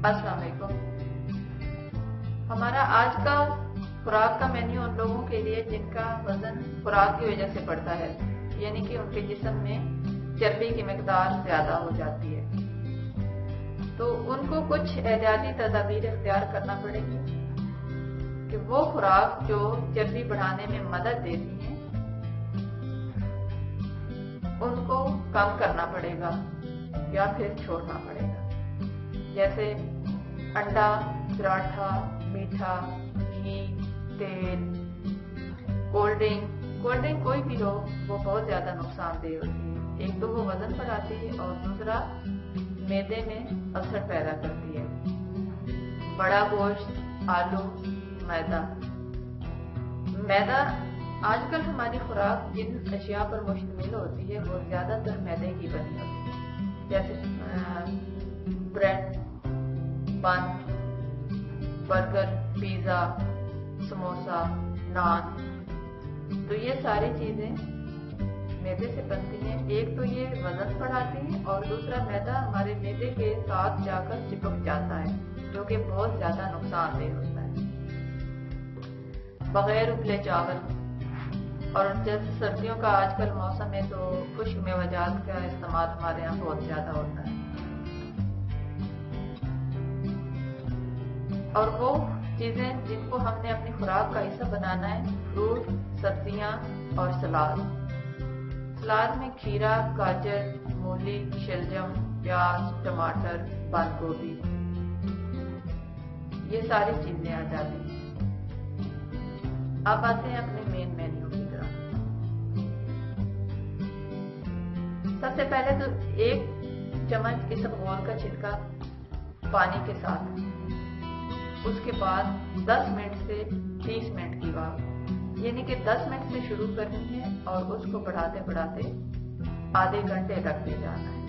अस्सलाम वालेकुम। हमारा आज का खुराक का मेन्यू उन लोगों के लिए जिनका वजन खुराक की वजह से बढ़ता है, यानी कि उनके जिस्म में चर्बी की मिकदार ज्यादा हो जाती है, तो उनको कुछ एहतियाती तदाबीर इख्तियार करना पड़ेगी कि वो खुराक जो चर्बी बढ़ाने में मदद देती है उनको कम करना पड़ेगा या फिर छोड़ना पड़ेगा। जैसे अंडा, पराठा, मीठा, घी, तेल, कोल्ड ड्रिंक कोई भी हो वो बहुत ज्यादा नुकसानदेह होती है। एक तो वो वजन बढ़ाती है और दूसरा मैदे में अल्सर पैदा करती है। बड़ा गोश्त, आलू, मैदा आजकल हमारी खुराक जिन अशिया पर मुश्तमिल होती है वो ज्यादातर मैदे की बनी होती है, जैसे ब्रेड, बन, बर्गर, पिज्जा, समोसा, नान। तो ये सारी चीजें मैदे से बनती हैं। एक तो ये वजन बढ़ाती है और दूसरा मैदा हमारे मैदे के साथ जाकर चिपक जाता है, जो कि बहुत ज्यादा नुकसानदेह होता है। बगैर उबले चावल, और जैसे सर्दियों का आजकल मौसम है तो खुश्क मेवाजात का इस्तेमाल हमारे यहाँ बहुत ज्यादा होता है। और वो चीजें जिनको हमने अपनी खुराक का हिस्सा बनाना है, फ्रूट, सब्जियां और सलाद। सलाद में खीरा, गाजर, मूली, शलजम, प्याज, टमाटर, बंद गोभी, ये सारी चीजें आ जाती हैं। अब आते हैं अपने मेन मेन्यू की तरफ। सबसे पहले तो 1 चम्मच इसबगोल का छिलका पानी के साथ, उसके बाद 10 मिनट से 30 मिनट की वाक, यानी कि 10 मिनट से शुरू करनी है और उसको बढ़ाते बढ़ाते आधे घंटे तक ले जाना है।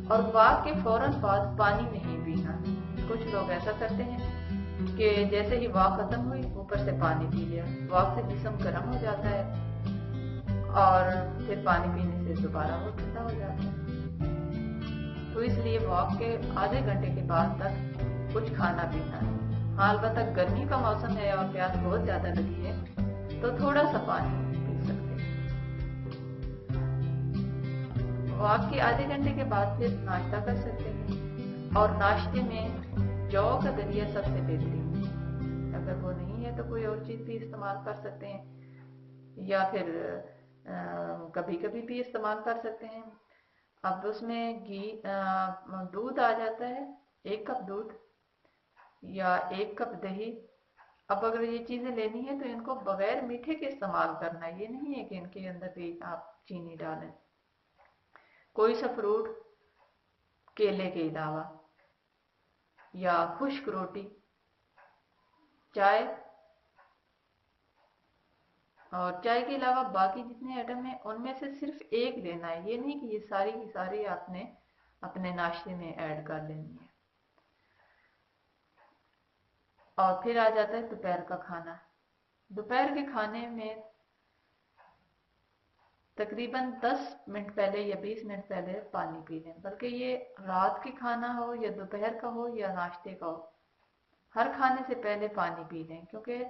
और वाक के फौरन बाद पानी नहीं पीना। कुछ लोग ऐसा करते हैं कि जैसे ही वाक खत्म हुई ऊपर से पानी पी लिया। वाक से जिस्म गर्म हो जाता है और फिर पानी पीने से दोबारा वो ठंडा हो जाता है। तो इसलिए वाक के आधे घंटे के बाद तक कुछ खाना पीना है। हाँ, अलबत्ता गर्मी का मौसम है और प्यास बहुत ज्यादा लगी है तो थोड़ा सा पानी पी सकते हैं। वाक के आधे घंटे के बाद फिर नाश्ता कर सकते हैं, और नाश्ते में जौ का दलिया सबसे बेहतरीन है। अगर वो नहीं है तो कोई और चीज भी इस्तेमाल कर सकते हैं, या फिर कभी कभी भी इस्तेमाल कर सकते हैं। अब उसमें दूध आ जाता है, 1 कप दूध या 1 कप दही। अब अगर ये चीजें लेनी है तो इनको बगैर मीठे के इस्तेमाल करना है, ये नहीं है कि इनके अंदर भी आप चीनी डालें। कोई सा फ्रूट केले के अलावा, या खुश्क रोटी, चाय, और चाय के अलावा बाकी जितने आइटम हैं उनमें से सिर्फ एक लेना है। ये नहीं कि ये सारी की सारी आपने अपने नाश्ते में ऐड कर लेनी है। और फिर आ जाता है दोपहर का खाना। दोपहर के खाने में तकरीबन 10 मिनट पहले या 20 मिनट पहले पानी पी लें, बल्कि ये रात के खाना हो या दोपहर का हो या नाश्ते का हो, हर खाने से पहले पानी पी लें, क्योंकि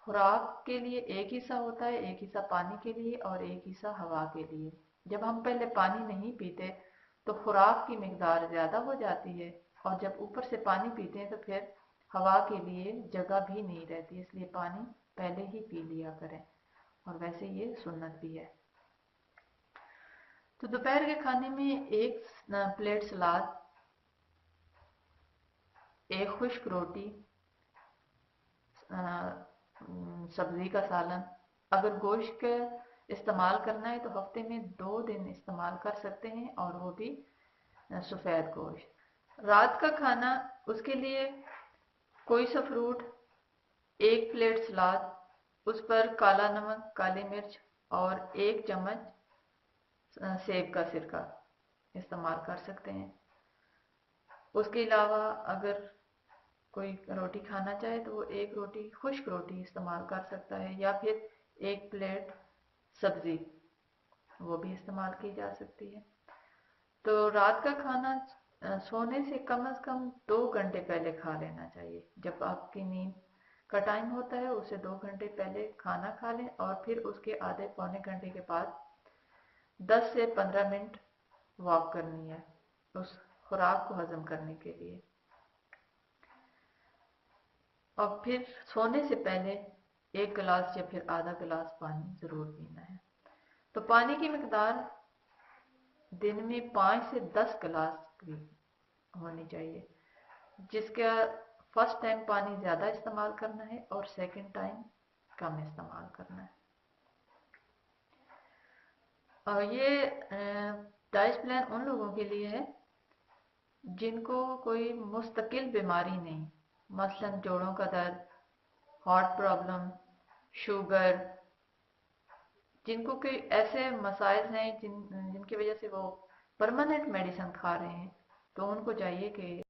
खुराक के लिए एक हिस्सा होता है, एक हिस्सा पानी के लिए और एक हिस्सा हवा के लिए। जब हम पहले पानी नहीं पीते तो खुराक की मिकदार ज्यादा हो जाती है, और जब ऊपर से पानी पीते हैं तो फिर हवा के लिए जगह भी नहीं रहती। इसलिए पानी पहले ही पी लिया करें, और वैसे ये सुन्नत भी है। तो दोपहर के खाने में 1 प्लेट सलाद, 1 खुश्क रोटी, सब्जी का सालन। अगर गोश्त का इस्तेमाल करना है तो हफ्ते में 2 दिन इस्तेमाल कर सकते हैं, और वो भी सफेद गोश्त। रात का खाना, उसके लिए कोई सा फ्रूट, 1 प्लेट सलाद, उस पर काला नमक, काली मिर्च और 1 चम्मच सेब का सिरका इस्तेमाल कर सकते हैं। उसके अलावा अगर कोई रोटी खाना चाहे तो वो 1 रोटी, खुश्क रोटी इस्तेमाल कर सकता है, या फिर 1 प्लेट सब्जी, वो भी इस्तेमाल की जा सकती है। तो रात का खाना सोने से कम से कम 2 घंटे पहले खा लेना चाहिए। जब आपकी नींद का टाइम होता है उससे 2 घंटे पहले खाना खा लें और फिर उसके आधे पौने घंटे के बाद 10 से 15 मिनट वॉक करनी है उस खुराक को हजम करने के लिए। और फिर सोने से पहले 1 गिलास या फिर आधा गिलास पानी जरूर पीना है। तो पानी की मिकदार दिन में 5 से 10 गिलास की होनी चाहिए, जिसका फर्स्ट टाइम पानी ज़्यादा इस्तेमाल करना है और सेकंड टाइम कम इस्तेमाल करना है। और ये डाइट प्लान उन लोगों के लिए है जिनको कोई मुस्तकिल बीमारी नहीं, मसलन जोड़ों का दर्द, हार्ट प्रॉब्लम, शुगर, जिनको कोई ऐसे मसाइल हैं जिनकी वजह से वो परमानेंट मेडिसिन खा रहे हैं, तो उनको चाहिए कि